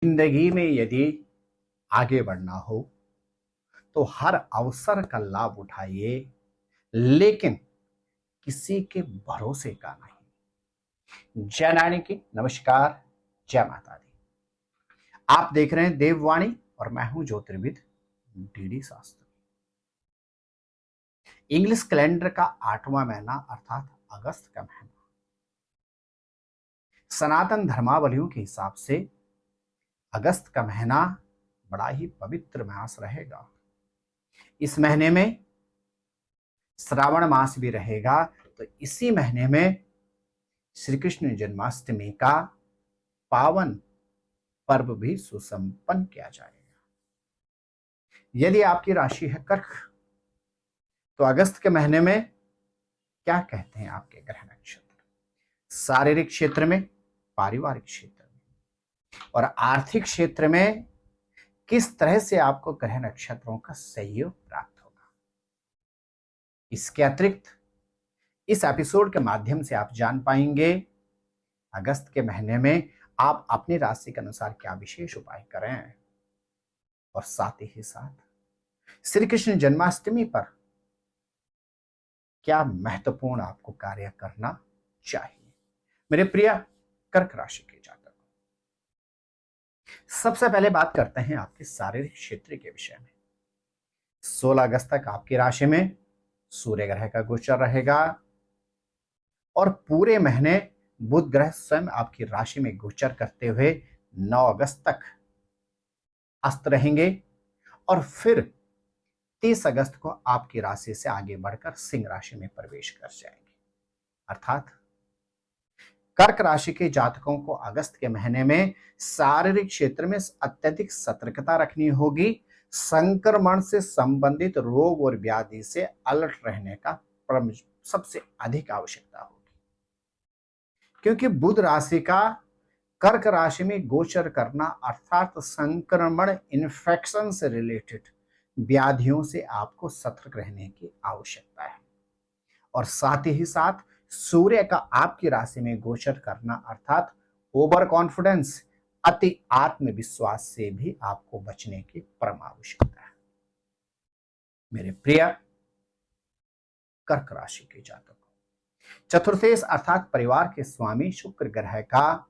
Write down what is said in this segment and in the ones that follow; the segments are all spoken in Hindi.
जिंदगी में यदि आगे बढ़ना हो तो हर अवसर का लाभ उठाइए, लेकिन किसी के भरोसे का नहीं। जय नारायण की नमस्कार, जय माता दी। आप देख रहे हैं देववाणी और मैं हूं ज्योतिर्विद डीडी शास्त्री। इंग्लिश कैलेंडर का 8वां महीना अर्थात अगस्त का महीना सनातन धर्मावलियों के हिसाब से अगस्त का महीना बड़ा ही पवित्र मास रहेगा। इस महीने में श्रावण मास भी रहेगा, तो इसी महीने में श्री कृष्ण जन्माष्टमी का पावन पर्व भी सुसंपन्न किया जाएगा। यदि आपकी राशि है कर्क, तो अगस्त के महीने में क्या कहते हैं आपके ग्रह नक्षत्र? शारीरिक क्षेत्र में, पारिवारिक क्षेत्र में और आर्थिक क्षेत्र में किस तरह से आपको ग्रह नक्षत्रों का सहयोग प्राप्त होगा। इसके अतिरिक्त इस एपिसोड के माध्यम से आप जान पाएंगे अगस्त के महीने में आप अपनी राशि के अनुसार क्या विशेष उपाय करें, और साथ ही साथ श्री कृष्ण जन्माष्टमी पर क्या महत्वपूर्ण आपको कार्य करना चाहिए। मेरे प्रिय कर्क राशि के जातक, सबसे पहले बात करते हैं आपके शारीरिक क्षेत्र के विषय में। 16 अगस्त तक आपकी राशि में सूर्य ग्रह का गोचर रहेगा और पूरे महीने बुध ग्रह स्वयं आपकी राशि में गोचर करते हुए 9 अगस्त तक अस्त रहेंगे और फिर 30 अगस्त को आपकी राशि से आगे बढ़कर सिंह राशि में प्रवेश कर जाएंगे। अर्थात कर्क राशि के जातकों को अगस्त के महीने में शारीरिक क्षेत्र में अत्यधिक सतर्कता रखनी होगी। संक्रमण से संबंधित रोग और व्याधि से अलर्ट रहने का सबसे अधिक आवश्यकता होगी, क्योंकि बुध राशि का कर्क राशि में गोचर करना अर्थात संक्रमण, इन्फेक्शन से रिलेटेड व्याधियों से आपको सतर्क रहने की आवश्यकता है। और साथ ही साथ सूर्य का आपकी राशि में गोचर करना अर्थात ओवर कॉन्फिडेंस, अति आत्मविश्वास से भी आपको बचने की परम आवश्यकता है। मेरे प्रिय कर्क राशि के जातकों, चतुर्थेश अर्थात परिवार के स्वामी शुक्र ग्रह का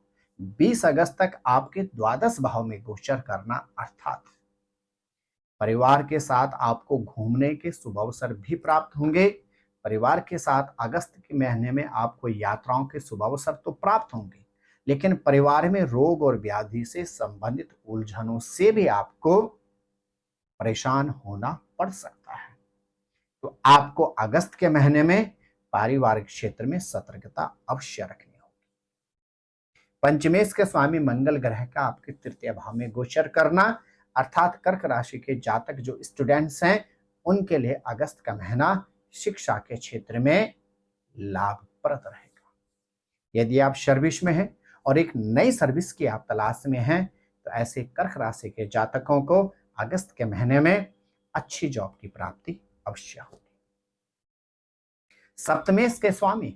20 अगस्त तक आपके द्वादश भाव में गोचर करना अर्थात परिवार के साथ आपको घूमने के शुभ अवसर भी प्राप्त होंगे। परिवार के साथ अगस्त के महीने में आपको यात्राओं के शुभ अवसर तो प्राप्त होंगे, लेकिन परिवार में रोग और व्याधि से संबंधित उलझनों से भी आपको परेशान होना पड़ सकता है। तो आपको अगस्त के महीने में पारिवारिक क्षेत्र में सतर्कता अवश्य रखनी होगी। पंचमेश के स्वामी मंगल ग्रह का आपके तृतीय भाव में गोचर करना अर्थात कर्क राशि के जातक जो स्टूडेंट्स हैं उनके लिए अगस्त का महीना शिक्षा के क्षेत्र में लाभप्रद रहेगा। यदि आप सर्विस में हैं और एक नई सर्विस की आप तलाश में हैं, तो ऐसे कर्क राशि के जातकों को अगस्त के महीने में अच्छी जॉब की प्राप्ति अवश्य होगी। सप्तमेश के स्वामी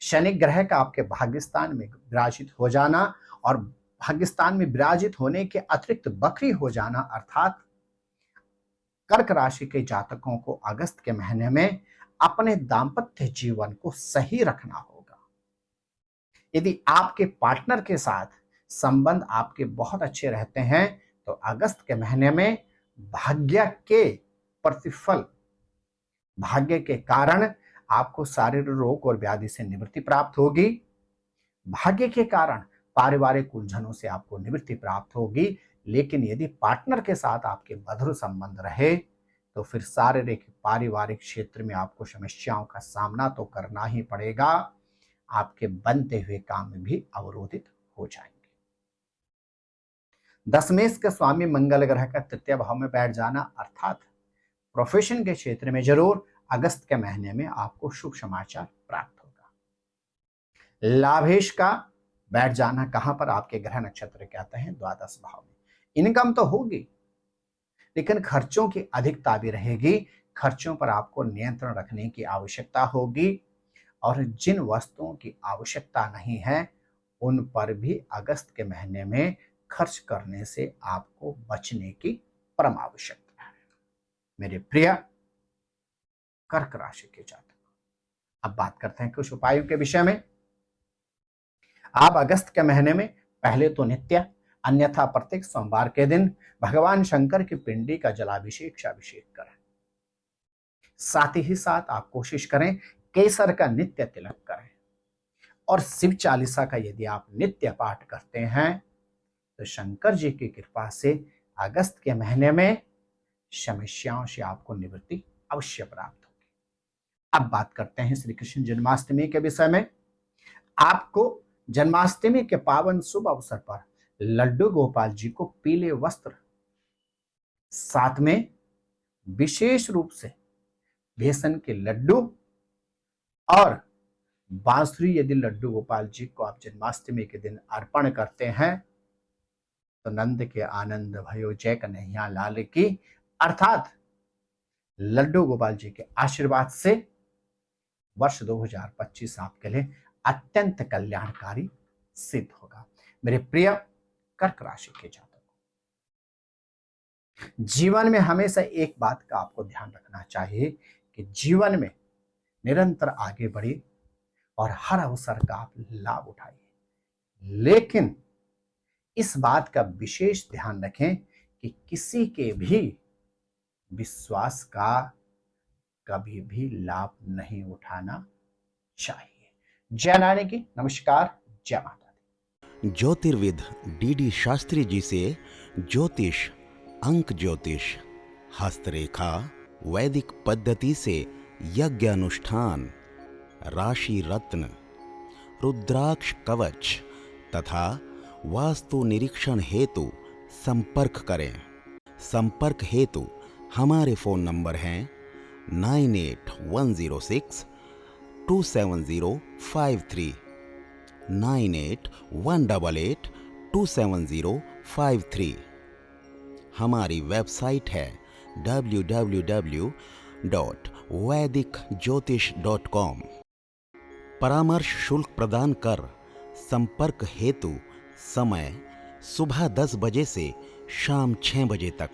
शनि ग्रह का आपके भाग्यस्थान में विराजित हो जाना और भाग्यस्थान में विराजित होने के अतिरिक्त बकरी हो जाना अर्थात कर्क राशि के जातकों को अगस्त के महीने में अपने दाम्पत्य जीवन को सही रखना होगा। यदि आपके पार्टनर के साथ संबंध आपके बहुत अच्छे रहते हैं, तो अगस्त के महीने में भाग्य के प्रतिफल, भाग्य के कारण आपको शारीरिक रोग और व्याधि से निवृत्ति प्राप्त होगी। भाग्य के कारण पारिवारिक उलझनों से आपको निवृत्ति प्राप्त होगी। लेकिन यदि पार्टनर के साथ आपके मधुर संबंध रहे, तो फिर शारीरिक पारिवारिक क्षेत्र में आपको समस्याओं का सामना तो करना ही पड़ेगा। आपके बनते हुए काम भी अवरोधित हो जाएंगे। दशमेश के स्वामी मंगल ग्रह का तृतीय भाव में बैठ जाना अर्थात प्रोफेशन के क्षेत्र में जरूर अगस्त के महीने में आपको शुभ समाचार प्राप्त होगा। लाभेश का बैठ जाना कहां पर? आपके ग्रह नक्षत्र कहते हैं द्वादश भाव में। इनकम तो होगी, लेकिन खर्चों की अधिकता भी रहेगी। खर्चों पर आपको नियंत्रण रखने की आवश्यकता होगी और जिन वस्तुओं की आवश्यकता नहीं है उन पर भी अगस्त के महीने में खर्च करने से आपको बचने की परम आवश्यकता है। मेरे प्रिय कर्क राशि के जातक, अब बात करते हैं कुछ उपायों के विषय में। आप अगस्त के महीने में पहले तो नित्य अन्यथा प्रत्येक सोमवार के दिन भगवान शंकर की पिंडी का जलाभिषेक अभिषेक करें। साथ ही साथ आप कोशिश करें केसर का नित्य तिलक करें, और शिव चालीसा का यदि आप नित्य पाठ करते हैं तो शंकर जी की कृपा से अगस्त के महीने में समस्याओं से आपको निवृत्ति अवश्य प्राप्त होगी। अब बात करते हैं श्री कृष्ण जन्माष्टमी के विषय में। आपको जन्माष्टमी के पावन शुभ अवसर पर लड्डू गोपाल जी को पीले वस्त्र, साथ में विशेष रूप से बेसन के लड्डू और बांसुरी यदि लड्डू गोपाल जी को आप जन्माष्टमी के दिन अर्पण करते हैं तो नंद के आनंद भयो जय कन्हैया लाल की, अर्थात लड्डू गोपाल जी के आशीर्वाद से वर्ष 2025 आपके लिए अत्यंत कल्याणकारी सिद्ध होगा। मेरे प्रिय कर्क राशि के जातकों, जीवन में हमेशा एक बात का आपको ध्यान रखना चाहिए कि जीवन में निरंतर आगे बढ़िए और हर अवसर का आप लाभ उठाइए, लेकिन इस बात का विशेष ध्यान रखें कि किसी के भी विश्वास का कभी भी लाभ नहीं उठाना चाहिए। जय नारायण की नमस्कार, जय माता दी। ज्योतिर्विद डीडी शास्त्री जी से ज्योतिष, अंक ज्योतिष, हस्तरेखा, वैदिक पद्धति से यज्ञ अनुष्ठान, राशि रत्न, रुद्राक्ष कवच तथा वास्तु निरीक्षण हेतु संपर्क करें। संपर्क हेतु हमारे फोन नंबर हैं 9811062705 9818827053। हमारी वेबसाइट है www.vedicjyotish.com। परामर्श शुल्क प्रदान कर संपर्क हेतु समय सुबह 10 बजे से शाम 6 बजे तक।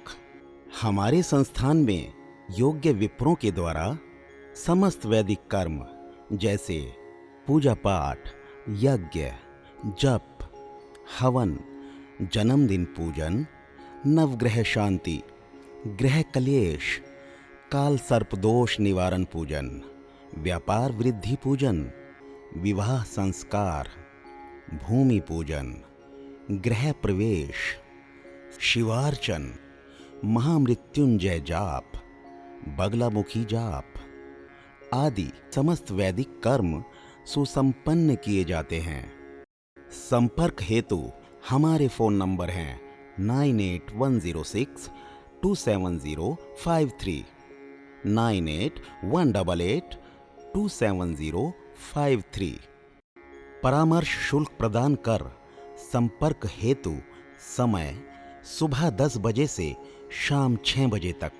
हमारे संस्थान में योग्य विप्रों के द्वारा समस्त वैदिक कर्म जैसे पूजा पाठ, यज्ञ, जप, हवन, जन्मदिन पूजन, नवग्रह शांति, गृह कलेश, काल सर्प दोष निवारण पूजन, व्यापार वृद्धि पूजन, विवाह संस्कार, भूमि पूजन, गृह प्रवेश, शिवार्चन, महामृत्युंजय जाप, बगलामुखी जाप आदि समस्त वैदिक कर्म सुसंपन्न किए जाते हैं। संपर्क हेतु हमारे फोन नंबर हैं 9810627053, 9818827053। परामर्श शुल्क प्रदान कर संपर्क हेतु समय सुबह 10 बजे से शाम 6 बजे तक।